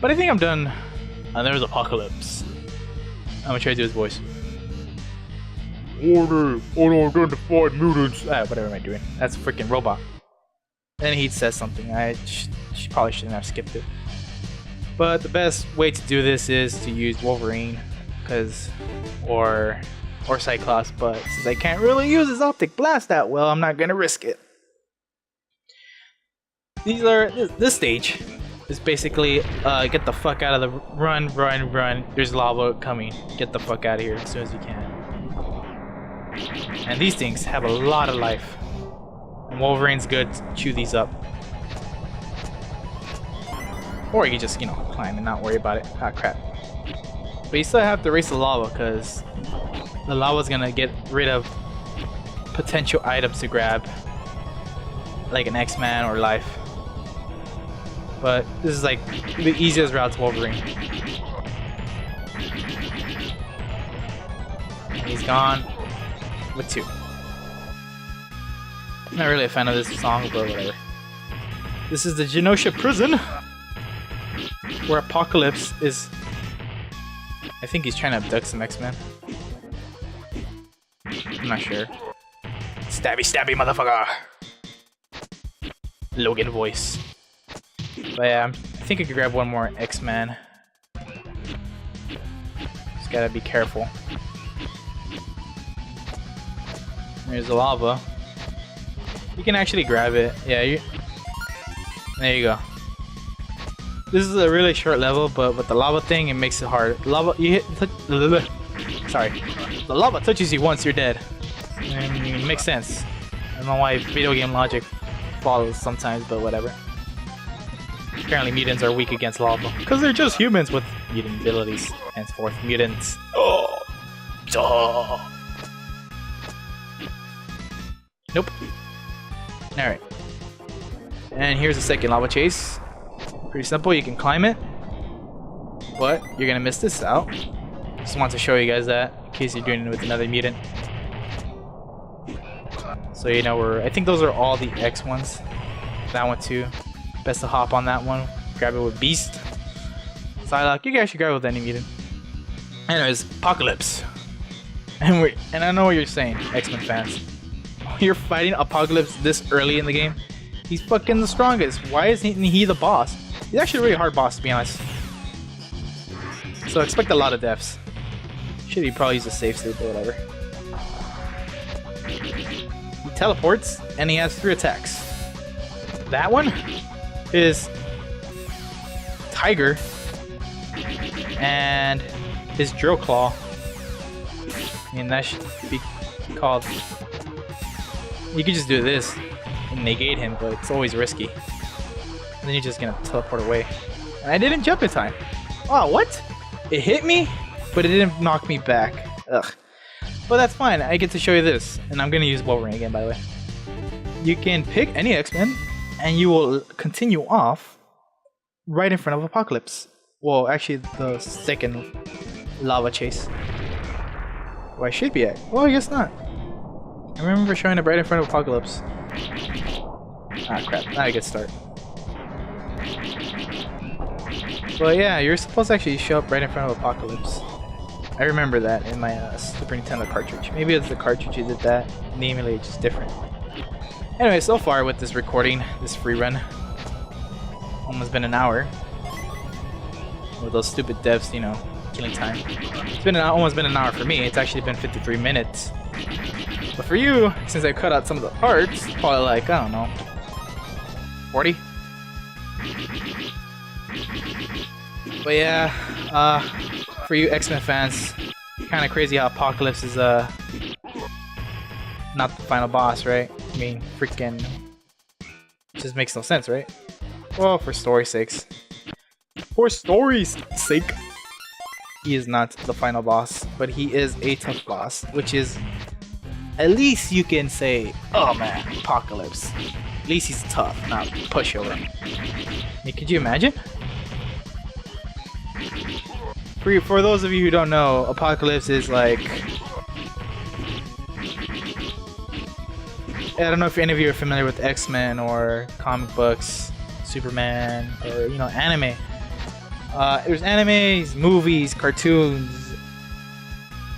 But I think I'm done. And there's Apocalypse. I'm gonna try to do his voice. Order unidentified mutants. Whatever am I doing? That's a freaking robot. Then he says something. I probably shouldn't have skipped it. But the best way to do this is to use Wolverine, or Cyclops. But since I can't really use his optic blast that well, I'm not gonna risk it. This stage is basically get the fuck out of the run. There's lava coming. Get the fuck out of here as soon as you can. And these things have a lot of life. And Wolverine's good to chew these up. Or you can just, climb and not worry about it. Ah, crap. But you still have to race the lava because the lava's gonna get rid of potential items to grab, like an X-Man or life. But this is like the easiest route to Wolverine. And he's gone with 2. Not really a fan of this song, but whatever. This is the Genosha Prison, where Apocalypse is. I think he's trying to abduct some X-Men. I'm not sure. Stabby, motherfucker! Logan voice. But yeah, I think I could grab one more X-Man. Just gotta be careful. There's the lava. You can actually grab it. Yeah, there you go. This is a really short level, but with the lava thing, it makes it hard. Lava, sorry. The lava touches you once, you're dead. And it makes sense. I don't know why video game logic follows sometimes, but whatever. Apparently mutants are weak against lava. Because they're just humans with mutant abilities. Henceforth, mutants. Oh! Duh. Nope. Alright. And here's the second lava chase. Pretty simple, you can climb it. But you're gonna miss this out. Just want to show you guys that, in case you're doing it with another mutant. So you know I think those are all the X ones. That one too. Best to hop on that one. Grab it with Beast. Psylocke, you guys should grab it with any mutant. Anyways, Apocalypse. And I know what you're saying, X-Men fans. You're fighting Apocalypse this early in the game? He's fucking the strongest. Why isn't he the boss? He's actually a really hard boss, to be honest. So expect a lot of deaths. Should he probably use a safe state, but whatever. He teleports, and he has 3 attacks. That one is Tiger, and his Drill Claw. I mean, that should be called... You could just do this and negate him, but it's always risky. And then you're just gonna teleport away. And I didn't jump in time. Oh, what? It hit me, but it didn't knock me back. Ugh. But that's fine. I get to show you this. And I'm gonna use Wolverine again, by the way. You can pick any X-Men, and you will continue off right in front of Apocalypse. Well, actually, the second lava chase. Where I should be at. Well, I guess not. I remember showing up right in front of Apocalypse. Ah, crap. Not a good start. But yeah, you're supposed to actually show up right in front of Apocalypse. I remember that in my Super Nintendo cartridge. Maybe it's the cartridge that did that. The emulator is different. Anyway, so far with this recording, this free run, almost been an hour. With those stupid devs, killing time. It's been almost been an hour for me. It's actually been 53 minutes. But for you, since I cut out some of the parts, probably like, I don't know, 40? But yeah, for you X-Men fans, kind of crazy how Apocalypse is not the final boss, right? I mean, freaking, just makes no sense, right? Well, for story's sakes. For story's sake, he is not the final boss, but he is a tough boss, which is, at least you can say, oh man, Apocalypse. At least he's tough, not pushover. I mean, could you imagine? For those of you who don't know, Apocalypse is like... I don't know if any of you are familiar with X-Men or comic books, Superman, or, anime. There's animes, movies, cartoons.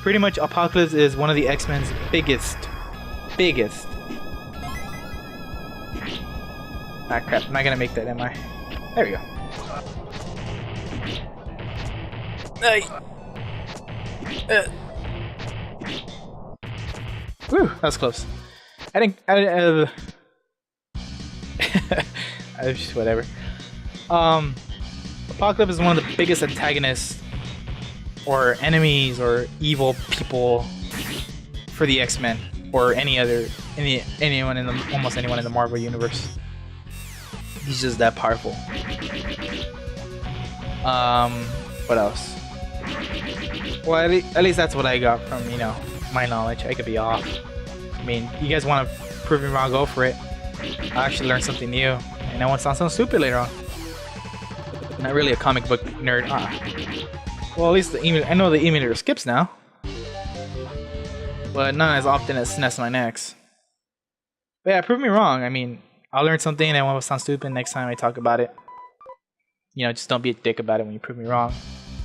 Pretty much Apocalypse is one of the X-Men's biggest. Ah crap, I'm not gonna make that, am I? There we go. Hey. Woo, that was close. Whatever. Apocalypse is one of the biggest antagonists or enemies or evil people for the X-Men or almost anyone in the Marvel universe. He's just that powerful. What else? Well, at least that's what I got from, my knowledge. I could be off. I mean, you guys want to prove me wrong, go for it. I actually learned something new, and I won't sound so stupid later on. Not really a comic book nerd. Well, at least I know the emulator skips now, but not as often as SNES and NX. But yeah, prove me wrong. I mean, I'll learn something and I won't sound stupid next time I talk about it. Just don't be a dick about it when you prove me wrong.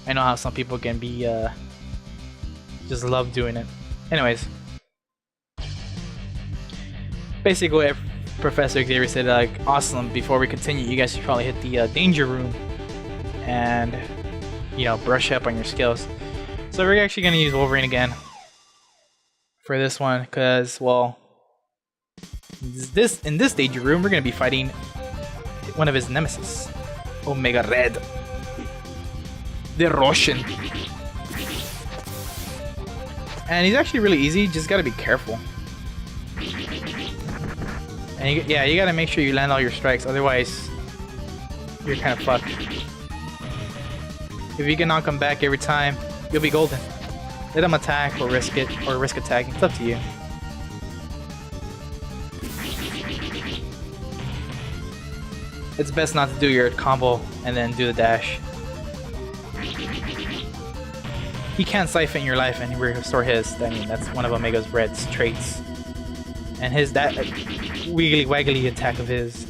I know how some people can be, just love doing it. Anyways. Basically what Professor Xavier said, like, awesome, before we continue, you guys should probably hit the danger room and, brush up on your skills. So we're actually going to use Wolverine again for this one, because, well, in this danger room, we're going to be fighting one of his nemesis, Omega Red. The Russian. And he's actually really easy, just gotta be careful. And you gotta make sure you land all your strikes, otherwise you're kind of fucked. If you can knock him back every time, you'll be golden. Let him attack or risk it, or risk attacking, it's up to you. It's best not to do your combo and then do the dash. He can't siphon your life and restore his. I mean, that's one of Omega's Red's traits. And that wiggly waggly attack of his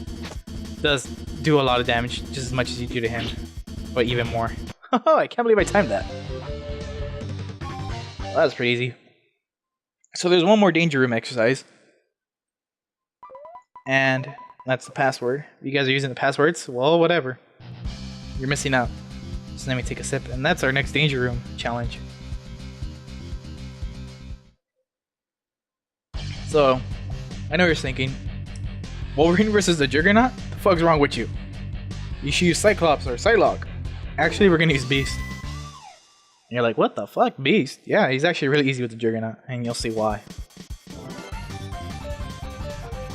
does do a lot of damage, just as much as you do to him, but even more. Oh, I can't believe I timed that. Well, that was pretty easy. So there's one more danger room exercise. And that's the password. If you guys are using the passwords, well, whatever. You're missing out. So let me take a sip, and that's our next danger room challenge. So, I know you're thinking, Wolverine versus the Juggernaut? The fuck's wrong with you? You should use Cyclops or Psylocke. Actually, we're gonna use Beast. And you're like, what the fuck, Beast? Yeah, he's actually really easy with the Juggernaut, and you'll see why.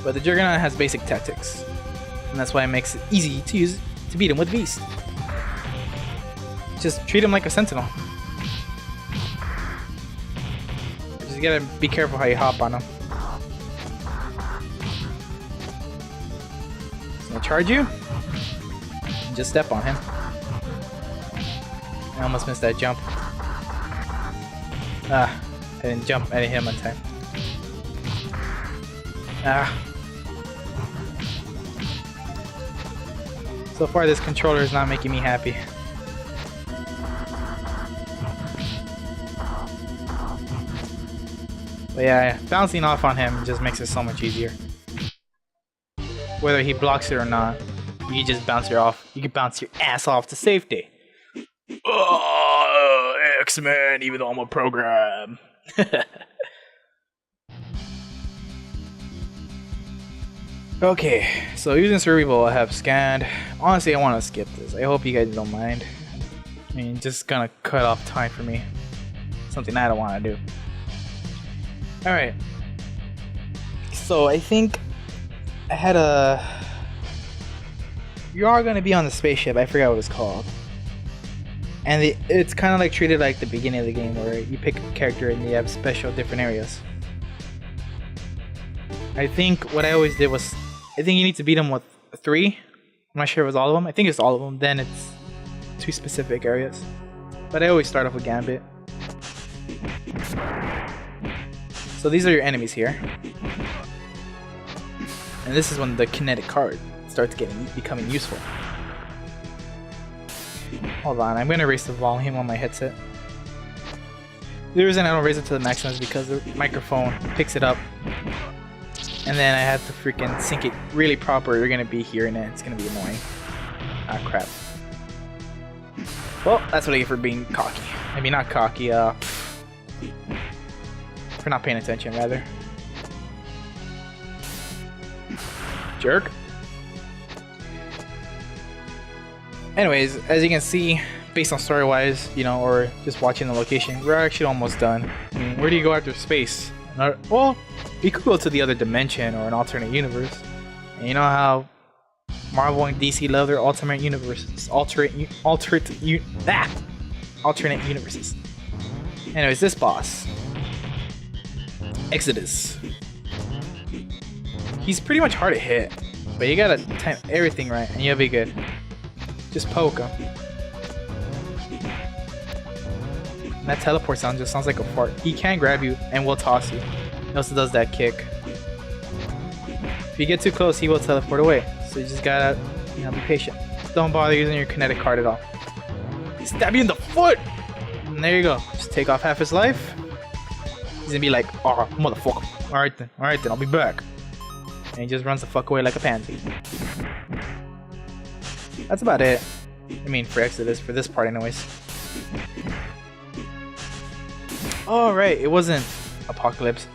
But the Juggernaut has basic tactics, and that's why it makes it easy to beat him with Beast. Just treat him like a sentinel. Just gotta be careful how you hop on him. He's gonna charge you. And just step on him. I almost missed that jump. I didn't jump. I didn't hit him on time. So far, this controller is not making me happy. But yeah, bouncing off on him just makes it so much easier. Whether he blocks it or not, you just bounce you can bounce your ass off to safety. Oh, X-Men, even though I'm a program. Okay, so using survival, I have scanned. Honestly, I want to skip this. I hope you guys don't mind. I mean, just gonna cut off time for me. Something I don't want to do. Alright. So, I think I had you are gonna be on the spaceship. I forgot what it's called. And it's kind of like treated like the beginning of the game where you pick a character and you have special different areas. I think what I always did was, I think you need to beat them with 3. I'm not sure it was all of them. I think it's all of them. Then it's 2 specific areas. But I always start off with Gambit. So these are your enemies here. And this is when the kinetic card starts becoming useful. Hold on, I'm gonna raise the volume on my headset. The reason I don't raise it to the maximum is because the microphone picks it up. And then I have to freaking sync it really proper. You're gonna be hearing it. It's gonna be annoying. Ah, crap. Well, that's what I get for being cocky. I mean, not cocky, for not paying attention, rather. Jerk. Anyways, as you can see, based on story-wise, you know, or just watching the location, we're actually almost done. I mean, where do you go after space? Well, we could go to the other dimension or an alternate universe. And you know how Marvel and DC love their alternate universes, alternate universes. Anyways, this boss, Exodus. He's pretty much hard to hit, but you gotta time everything right, and you'll be good. Just poke him. And that teleport sound just sounds like a fart. He can grab you and will toss you. He also does that kick. If you get too close, he will teleport away. So you just gotta, you know, be patient. Don't bother using your kinetic card at all. He stab you in the foot! And there you go. Just take off half his life. He's gonna be like, oh, motherfucker. Alright then, I'll be back. And he just runs the fuck away like a pansy. That's about it. I mean, for Exodus, for this part anyways. Alright, it wasn't Apocalypse.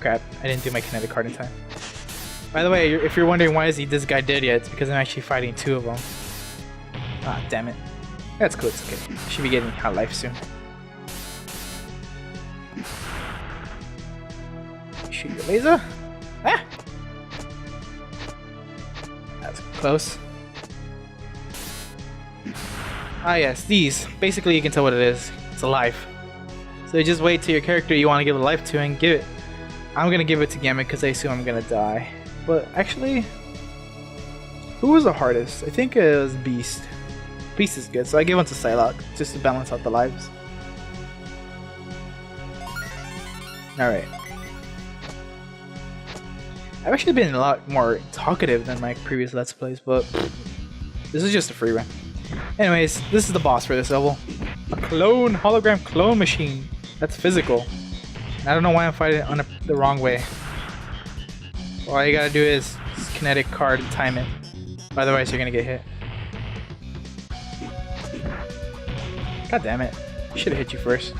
Crap, I didn't do my kinetic card in time. By the way, if you're wondering why is this guy dead yet, it's because I'm actually fighting two of them. Ah, damn it. That's cool, it's okay. I should be getting hot life soon. Shoot your laser. Ah! That's close. Ah yes, these. Basically you can tell what it is. It's a life. So you just wait till your character you want to give a life to and give it. I'm gonna give it to Gambit because I assume I'm gonna die. But actually, who was the hardest? I think it was Beast. Beast is good, so I give one to Psylocke just to balance out the lives. Alright. I've actually been a lot more talkative than my previous Let's Plays, but this is just a free run. Anyways, this is the boss for this level. A hologram clone machine. That's physical. And I don't know why I'm fighting it on the wrong way. All you gotta do is kinetic card and time it. Otherwise you're gonna get hit. God damn it. I should have hit you first.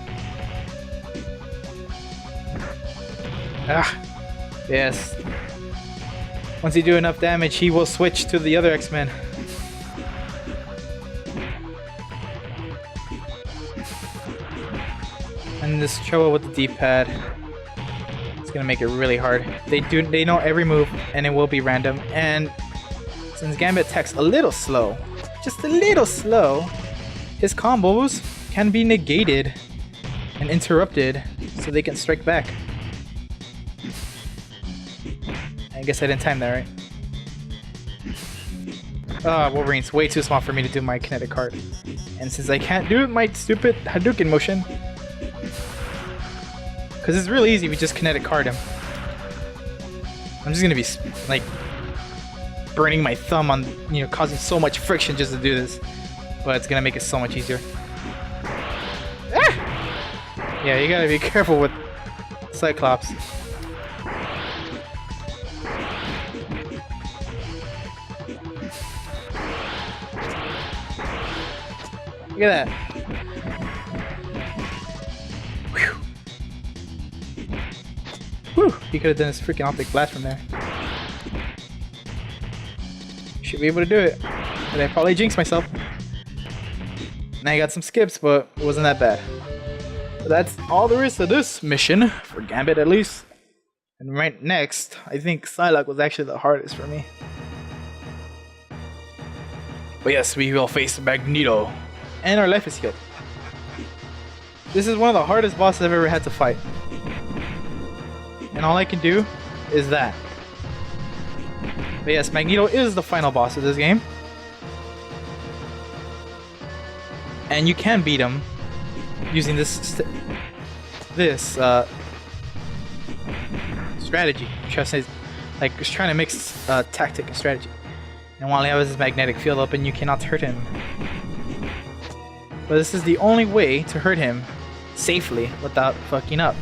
Ah. Yes. Once you do enough damage, he will switch to the other X-Men. And this trouble with the D-pad, it's gonna make it really hard. They know every move, and it will be random. And since Gambit attacks a little slow, just a little slow, his combos can be negated and interrupted, so they can strike back. I guess I didn't time that right. Ah, Wolverine's way too small for me to do my kinetic card, and since I can't do my stupid Hadouken motion. Because it's really easy if you just kinetic card him. I'm just gonna be like burning my thumb on, you know, causing so much friction just to do this. But it's gonna make it so much easier. Ah! Yeah, you gotta be careful with Cyclops. Look at that. Whew, he could have done his freaking optic blast from there. Should be able to do it. But I probably jinxed myself. Now I got some skips, but it wasn't that bad. So that's all there is to this mission, for Gambit at least. And right next, I think Psylocke was actually the hardest for me. But yes, we will face Magneto. And our life is healed. This is one of the hardest bosses I've ever had to fight. And all I can do is that. But yes, Magneto is the final boss of this game. And you can beat him using this strategy. Like, just trying to mix tactic and strategy. And while he has his magnetic field open, you cannot hurt him. But this is the only way to hurt him safely without fucking up.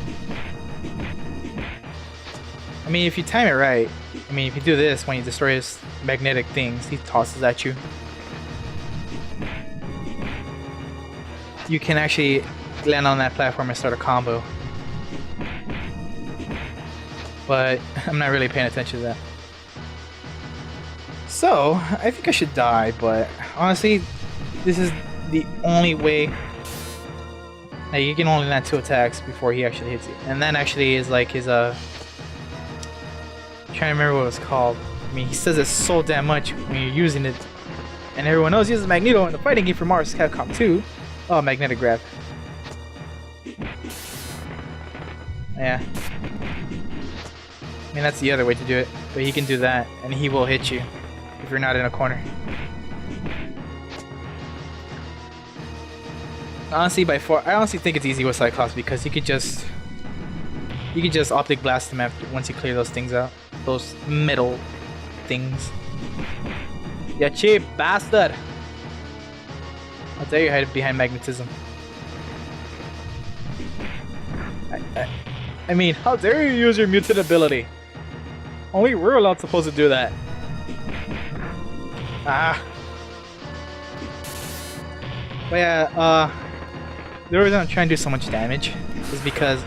I mean, if you time it right, I mean, if you do this when you destroy his magnetic things he tosses at you, you can actually land on that platform and start a combo. But I'm not really paying attention to that. So, I think I should die, but honestly, this is the only way. Like, you can only land 2 attacks before he actually hits you. And that actually is like his, I'm trying to remember what it was called. I mean, he says it so damn much when you're using it. And everyone else uses Magneto in the fighting game for Marvel's Capcom 2. Oh, magnetic grab. Yeah. I mean, that's the other way to do it. But he can do that, and he will hit you if you're not in a corner. Honestly, by far, I honestly think it's easy with Cyclops because you could just optic blast him after once you clear those things out, those metal things. You cheap bastard! I'll tell you how to hide behind magnetism. I mean, how dare you use your mutant ability? Only we're allowed supposed to do that. Ah. But yeah, the reason I'm trying to do so much damage is because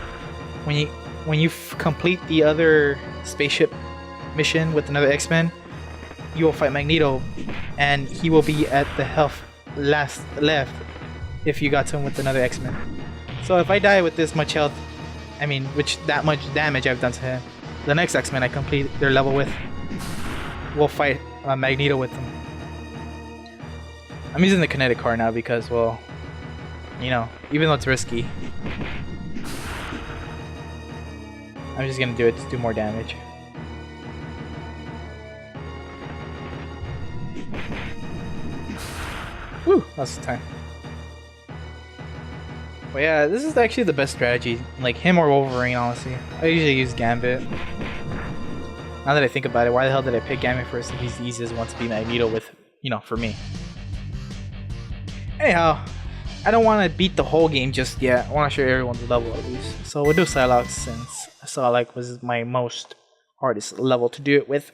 when you complete the other spaceship mission with another X-Men, you will fight Magneto, and he will be at the health last left if you got to him with another X-Men. So if I die with this much health, I mean, which that much damage I've done to him, the next X-Men I complete their level with will fight Magneto with them. I'm using the kinetic card now because, well, you know, even though it's risky, I'm just gonna do it to do more damage. Woo, that's the time. But yeah, this is actually the best strategy. Like him or Wolverine, honestly. I usually use Gambit. Now that I think about it, why the hell did I pick Gambit first if he's the easiest one to beat Magneto with, you know, for me. Anyhow, I don't want to beat the whole game just yet. I want to show everyone's level at least. So we'll do Psylocke since Psylocke was my most hardest level to do it with.